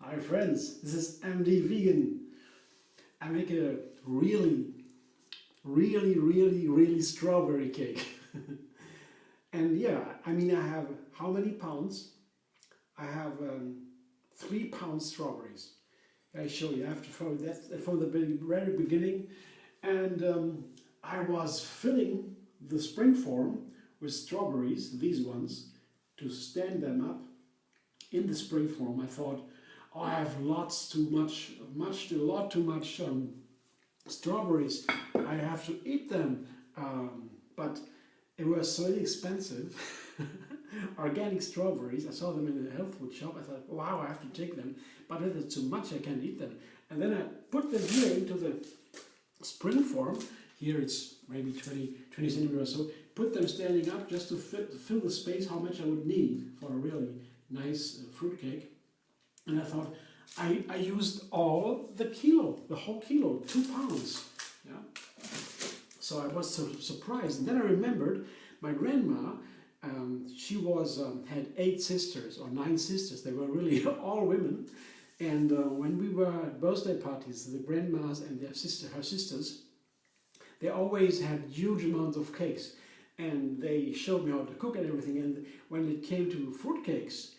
Hi friends, this is MD Vegan. I make a really strawberry cake. And yeah, I mean I have how many pounds? I have 3 pounds strawberries. I show you, I have to follow that from the very beginning. And I was filling the springform with strawberries, these ones, to stand them up in the springform. I thought, oh, I have a lot too much strawberries. I have to eat them, but it was so inexpensive. Organic strawberries. I saw them in a health food shop. I thought, wow, I have to take them, but if it's too much, I can't eat them. And then I put them here into the springform. Here it's maybe 20 centimeters or so. Put them standing up just to fill the space how much I would need for a really nice fruit cake. And I thought, I used all the whole kilo, 2 pounds. Yeah. So I was so surprised. And then I remembered my grandma, she had 8 sisters or 9 sisters. They were really all women. And when we were at birthday parties, the grandmas and her sisters, they always had huge amounts of cakes. And they showed me how to cook and everything. And when it came to fruit cakes,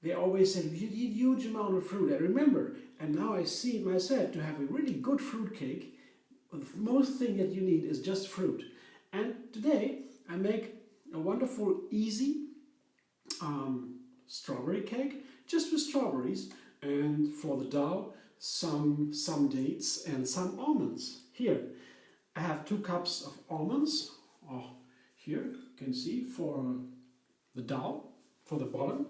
they always said, you need a huge amount of fruit. I remember, and now I see myself to have a really good fruit cake. The most thing that you need is just fruit. And today I make a wonderful, easy strawberry cake, just with strawberries. And for the dough, some dates and some almonds. Here, I have 2 cups of almonds. Oh, here you can see for the dough, for the bottom.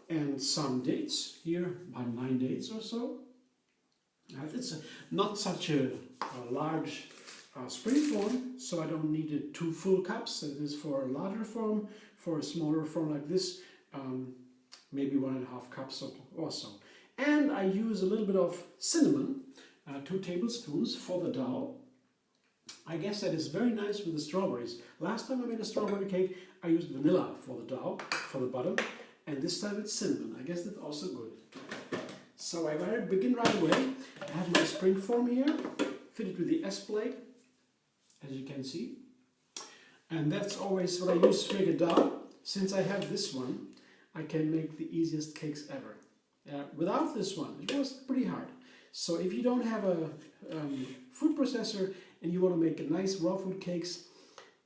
And some dates, here about 9 dates or so. It's not such a large springform, so I don't need 2 full cups. It is for a larger form. For a smaller form like this, maybe 1.5 cups or so. And I use a little bit of cinnamon, 2 tablespoons for the dough. I guess that is very nice with the strawberries. Last time I made a strawberry cake, I used vanilla for the dough, for the bottom. And this time it's cinnamon. I guess that's also good. So I begin right away. I have my springform here, fitted with the S-plate, as you can see. And that's always what I use to make a dough. Since I have this one, I can make the easiest cakes ever. Without this one, it was pretty hard. So if you don't have a food processor and you want to make a nice raw food cakes,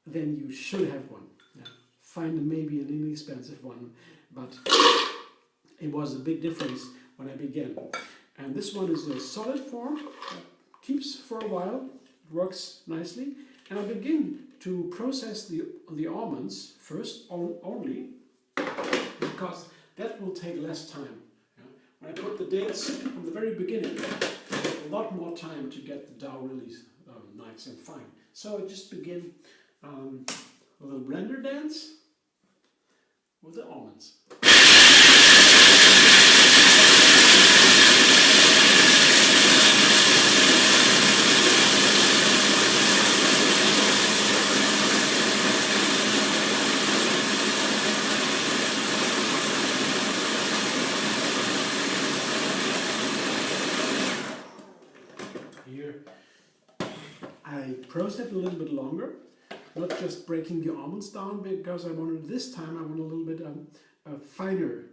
then you should have one. Yeah. Find maybe an inexpensive one. But it was a big difference when I began. And this one is a solid form, keeps for a while, it works nicely. And I begin to process the almonds first only, because that will take less time. Yeah? When I put the dates from the very beginning, it takes a lot more time to get the dough really nice and fine. So I just begin a little blender dance with the almonds. Here I process it a little bit longer. Not just breaking the almonds down, because I wanted this time I want a little bit finer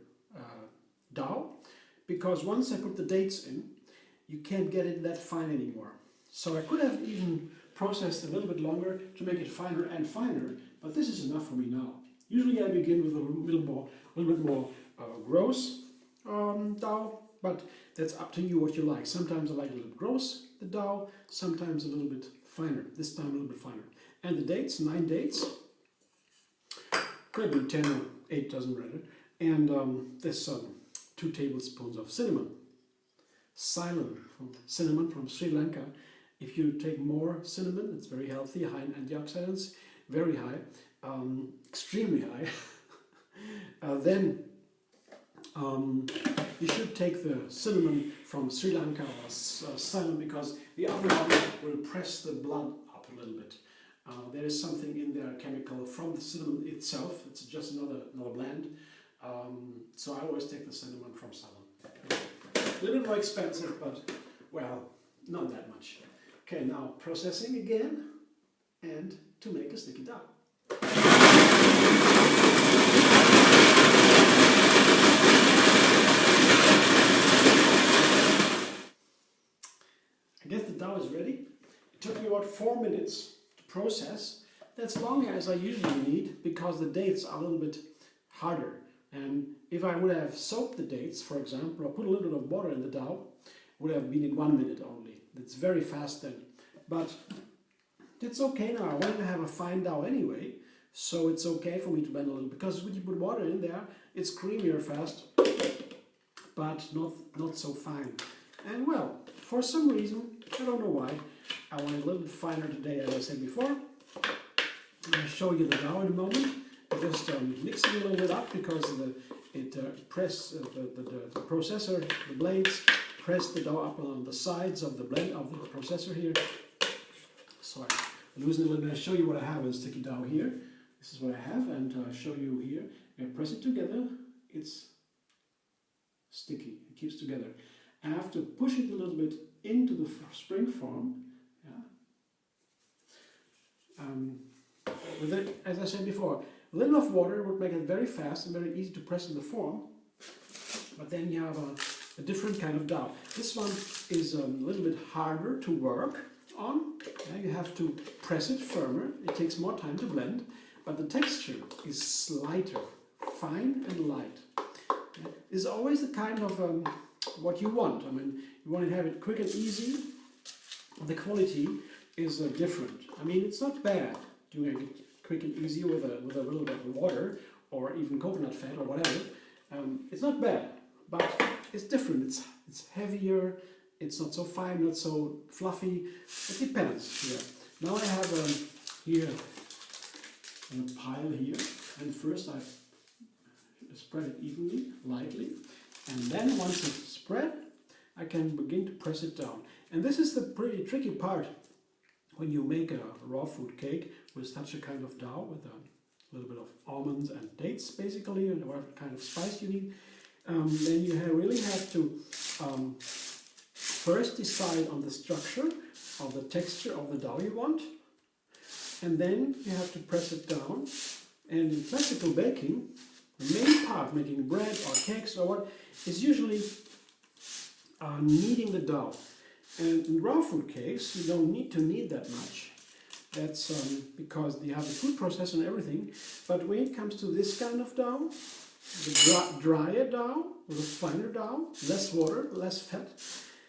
dough, because once I put the dates in, you can't get it that fine anymore. So I could have even processed a little bit longer to make it finer and finer, but this is enough for me now. Usually I begin with a little bit more gross dough, but that's up to you what you like. Sometimes I like a little gross, the dough, sometimes a little bit finer, this time a little bit finer. And the dates, 9 dates, could be 10 or 8, doesn't matter. And there's 2 tablespoons of cinnamon. Cinnamon from Sri Lanka. If you take more cinnamon, it's very healthy, high in antioxidants, very high, extremely high. Then you should take the cinnamon from Sri Lanka or Ceylon, because the other one will press the blood up a little bit. There is something in there, chemical from the cinnamon itself. It's just another blend. So I always take the cinnamon from Ceylon. A little bit more expensive, but well, not that much. Okay, now processing again, and to make a sticky dough. I guess the dough is ready. It took me about 4 minutes to process. That's longer as I usually need because the dates are a little bit harder. And if I would have soaked the dates, for example, or put a little bit of water in the dough, it would have been in 1 minute only. It's very fast then. But it's okay now. I want to have a fine dough anyway, so it's okay for me to blend a little. Because when you put water in there, it's creamier fast, but not so fine. And well, for some reason, I don't know why, I want it a little bit finer today, as I said before. I'll show you the dough in a moment. Just mix it a little bit up because the processor, the blades, press the dough up on the sides of the blend of the processor here. So I'm losing a little bit. I'll show you what I have in sticky dough here. This is what I have, and I'll show you here. I press it together. It's sticky. It keeps together. I have to push it a little bit into the spring form. Yeah. With it, as I said before, a little of water would make it very fast and very easy to press in the form. But then you have a different kind of dough. This one is a little bit harder to work on. Yeah, you have to press it firmer. It takes more time to blend. But the texture is lighter, fine and light. Yeah, it's always the kind of what you want. I mean, you want to have it quick and easy. The quality is different. I mean, it's not bad doing it quick and easy with a little bit of water or even coconut fat or whatever. It's not bad, but it's different. It's heavier. It's not so fine, not so fluffy. It depends. Yeah. Now I have here a pile here, and first I spread it evenly, lightly, and then once it's spread, I can begin to press it down. And this is the pretty tricky part when you make a raw fruit cake with such a kind of dough, with a little bit of almonds and dates, basically, and whatever kind of spice you need. Then you really have to first decide on the structure of the texture of the dough you want, and then you have to press it down. And in classical baking, the main part, making bread or cakes or what, is usually kneading the dough. And in raw fruit cakes, you don't need to knead that much. That's because you have the food processor and everything. But when it comes to this kind of dough, the drier dough, with a finer dough, less water, less fat,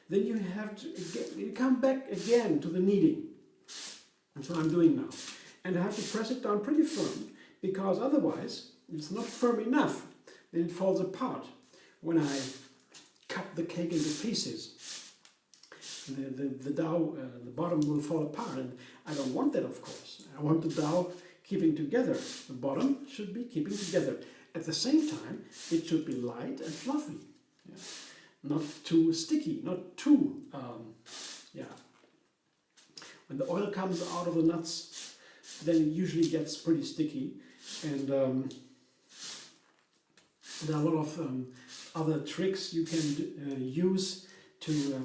then you have to you come back again to the kneading. That's what I'm doing now. And I have to press it down pretty firm, because otherwise it's not firm enough. Then it falls apart when I cut the cake into pieces. The dough, the bottom will fall apart, and I don't want that, of course. I want the dough keeping together. The bottom should be keeping together. At the same time, it should be light and fluffy. Yeah. Not too sticky, not too, When the oil comes out of the nuts, then it usually gets pretty sticky. And there are a lot of other tricks you can use to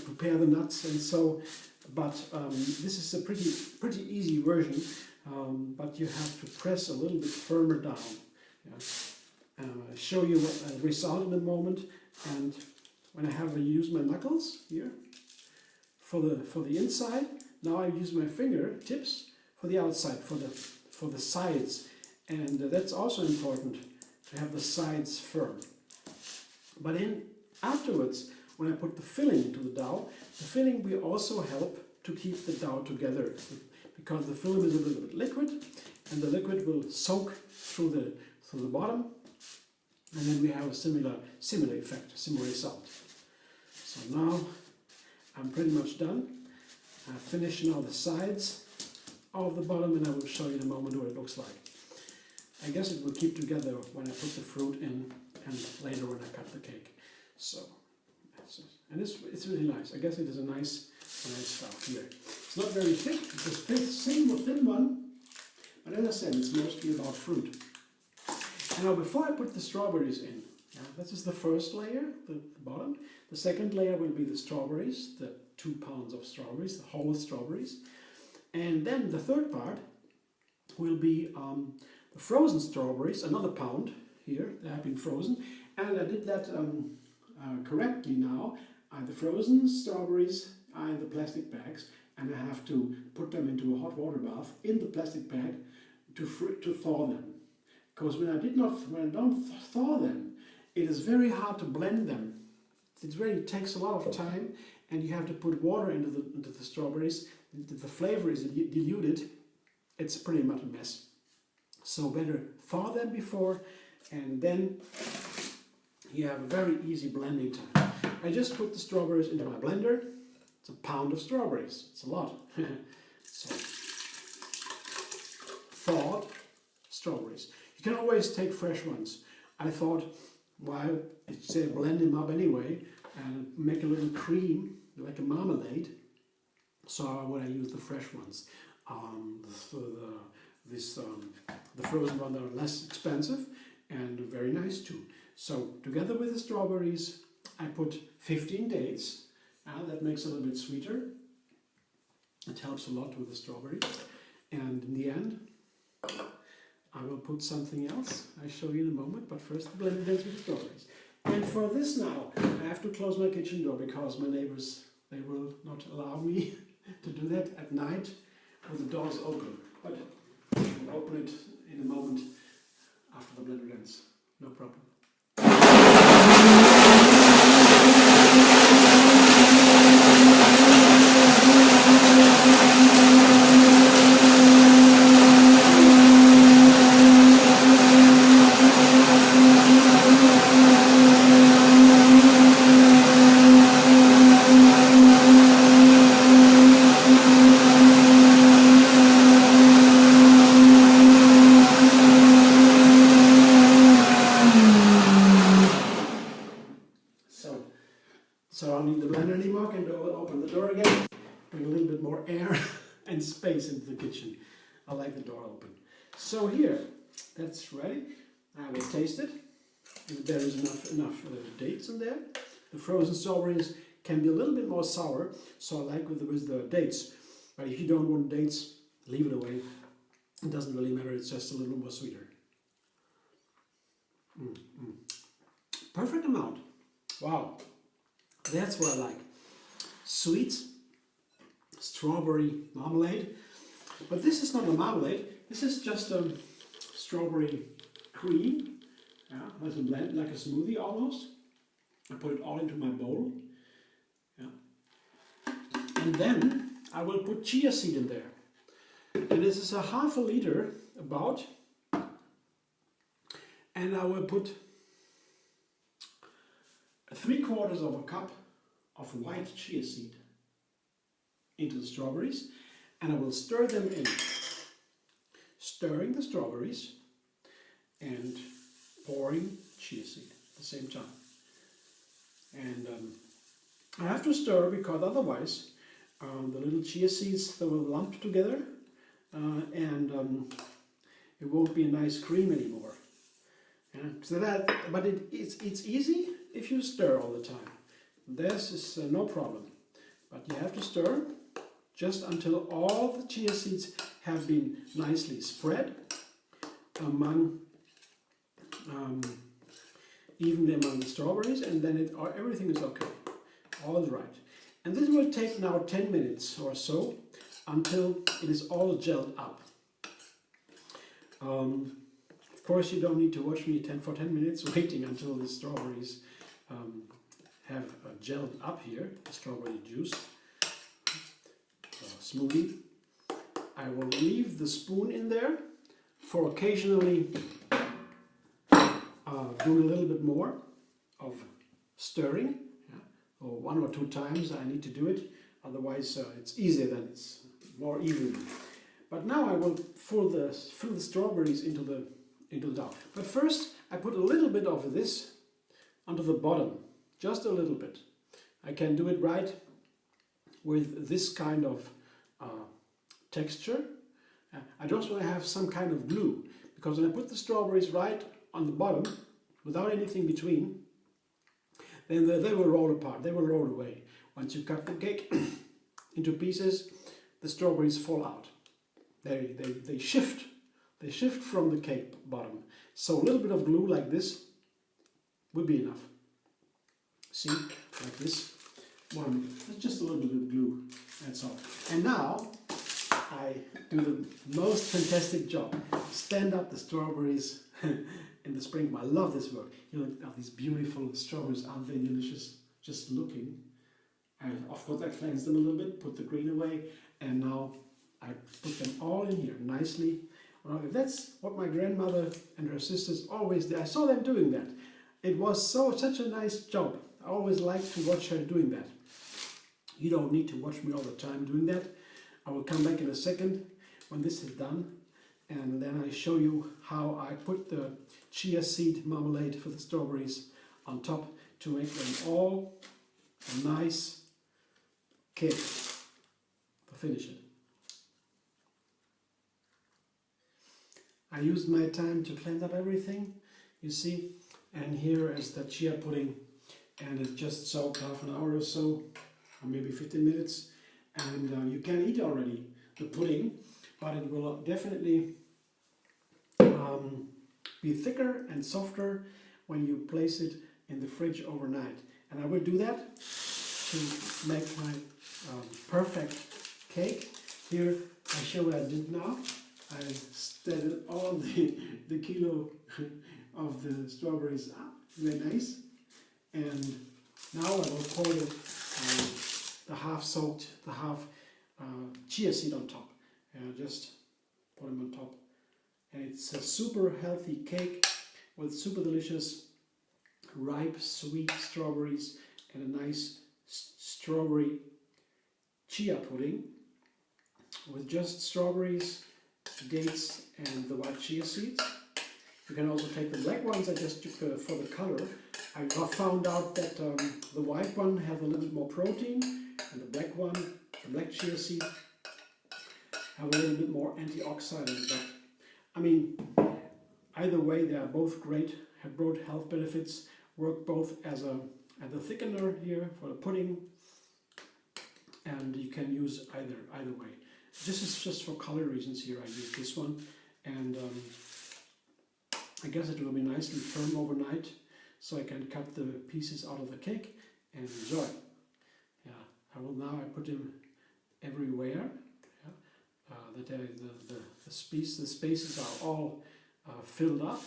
prepare the nuts, and so. But this is a pretty easy version. But you have to press a little bit firmer down. Yeah. I'll show you what the result in a moment. And when I have used my knuckles here for the inside, now I use my fingertips for the outside, for the sides, and that's also important to have the sides firm. But afterwards, when I put the filling into the dough, the filling will also help to keep the dough together, because the film is a little bit liquid, and the liquid will soak through the bottom, and then we have a similar effect, similar result. So now I'm pretty much done. I finished now the sides of the bottom, and I will show you in a moment what it looks like. I guess it will keep together when I put the fruit in, and later when I cut the cake. So, and it's really nice. I guess it is a nice stuff here. It's not very thick. It's a thin one, but as I said, it's mostly about fruit. And now before I put the strawberries in, This is the first layer, the bottom. The second layer will be the strawberries, the 2 pounds of strawberries, the whole strawberries. And then the third part will be the frozen strawberries, another pound here, they have been frozen. And I did that correctly now. The frozen strawberries are in the plastic bags, and I have to put them into a hot water bath in the plastic bag to thaw them. Because when I don't thaw them, it is very hard to blend them. It takes a lot of time, and you have to put water into the strawberries. The flavor is diluted. It's pretty much a mess. So better thaw them before, and then you have a very easy blending time. I just put the strawberries into my blender. It's a pound of strawberries. It's a lot. So, thawed strawberries. You can always take fresh ones. I thought, well, it's blend them up anyway and make a little cream, like a marmalade. So when I use the fresh ones, the frozen ones are less expensive and very nice too. So together with the strawberries, I put 15 dates. That makes it a little bit sweeter. It helps a lot with the strawberry. And in the end, I will put something else. I'll show you in a moment, but first the blended dates with the strawberries. And for this now, I have to close my kitchen door because my neighbors, they will not allow me to do that at night with the doors open. But I'll open it in a moment after the blender ends. No problem. So I don't need the blender anymore. I can open the door again, bring a little bit more air and space into the kitchen. I like the door open. So here, that's ready. I will taste it. If there is enough dates in there. The frozen strawberries can be a little bit more sour, so I like with the dates. But if you don't want dates, leave it away. It doesn't really matter. It's just a little more sweeter. Perfect amount. Wow. That's what I like. Sweet strawberry marmalade. But this is not a marmalade. This is just a strawberry cream. As a blend, like a smoothie almost. I put it all into my bowl. And then I will put chia seed in there. And this is a half a liter about. And I will put 3/4 of a cup of white chia seed into the strawberries, and I will stir them in. Stirring the strawberries and pouring chia seed at the same time. And I have to stir because otherwise the little chia seeds, they will lump together and it won't be a nice cream anymore. But it's easy if you stir all the time. This is no problem. But you have to stir just until all the chia seeds have been nicely spread evenly among the strawberries, and then everything is okay. All is right. And this will take now 10 minutes or so until it is all gelled up. Of course, you don't need to watch me for 10 minutes waiting until the strawberries have gelled up here, the strawberry juice, smoothie. I will leave the spoon in there for occasionally doing a little bit more of stirring. Or 1 or 2 times I need to do it, otherwise it's easier, then it's more even. But now I will fill the strawberries into the dough. But first I put a little bit of this onto the bottom, just a little bit. I can do it right with this kind of texture. I just want to have some kind of glue, because when I put the strawberries right on the bottom, without anything between, then they will roll apart, they will roll away. Once you cut the cake into pieces, the strawberries fall out. They shift. They shift from the cake bottom. So a little bit of glue like this would be enough. See, like this. Just a little bit of glue, that's all. And now I do the most fantastic job. Stand up the strawberries in the springform. I love this work. You know, these beautiful strawberries, aren't they delicious? Just looking. And of course I cleanse them a little bit, put the green away, and now I put them all in here nicely. That's what my grandmother and her sisters always did. I saw them doing that. It was such a nice job. I always liked to watch her doing that. You don't need to watch me all the time doing that. I will come back in a second when this is done, and then I show you how I put the chia seed marmalade for the strawberries on top to make them all a nice cake to finish it. I used my time to cleanse up everything, you see, and here is the chia pudding, and it just soaked half an hour or so, or maybe 15 minutes, and you can eat already the pudding, but it will definitely be thicker and softer when you place it in the fridge overnight. And I will do that to make my perfect cake. Here I show what I did now. I started all the kilo of the strawberries up, very nice, and now I will pour the half soaked, the half chia seed on top, and just put them on top. And it's a super healthy cake with super delicious ripe sweet strawberries and a nice strawberry chia pudding with just strawberries, dates and the white chia seeds. You can also take the black ones. I just took for the color. I found out that the white one has a little bit more protein, and the black one, the black chia seed, have a little bit more antioxidants. But I mean, either way, they are both great, have both health benefits, work both as a thickener here for the pudding, and you can use either way. This is just for color reasons here. I use this one, and I guess it will be nicely firm overnight, so I can cut the pieces out of the cake and enjoy. Yeah, I put them everywhere. Yeah, that the spaces are all filled up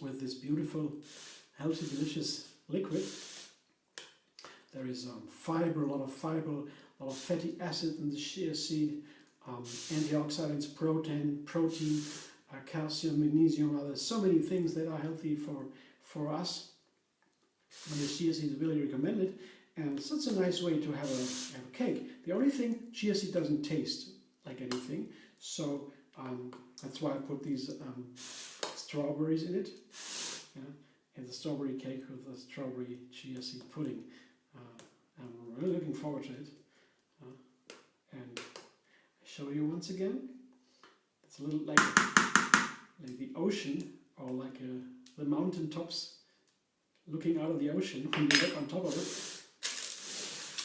with this beautiful, healthy, delicious liquid. There is fiber, a lot of fatty acid in the chia seed, antioxidants, protein, calcium, magnesium. There's so many things that are healthy for us. And the chia seed is really recommended, and so it's a nice way to have a cake. The only thing, chia seed doesn't taste like anything, so that's why I put these strawberries in it. Yeah, and the strawberry cake with the strawberry chia seed pudding. I'm really looking forward to it. And I show you once again. It's a little like the ocean, or like the mountain tops looking out of the ocean when you look on top of it.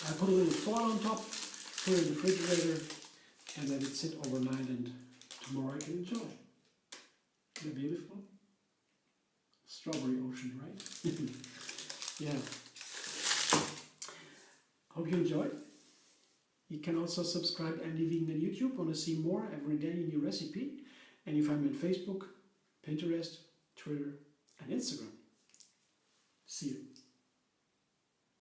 I put a little foil on top, put it in the refrigerator, and let it sit overnight, and tomorrow I can enjoy. Isn't it beautiful? Strawberry ocean, right? Yeah. Hope you enjoyed. You can also subscribe to MD Vegan on YouTube. Want to see more every day, a new recipe. And you find me on Facebook, Pinterest, Twitter, and Instagram. See you.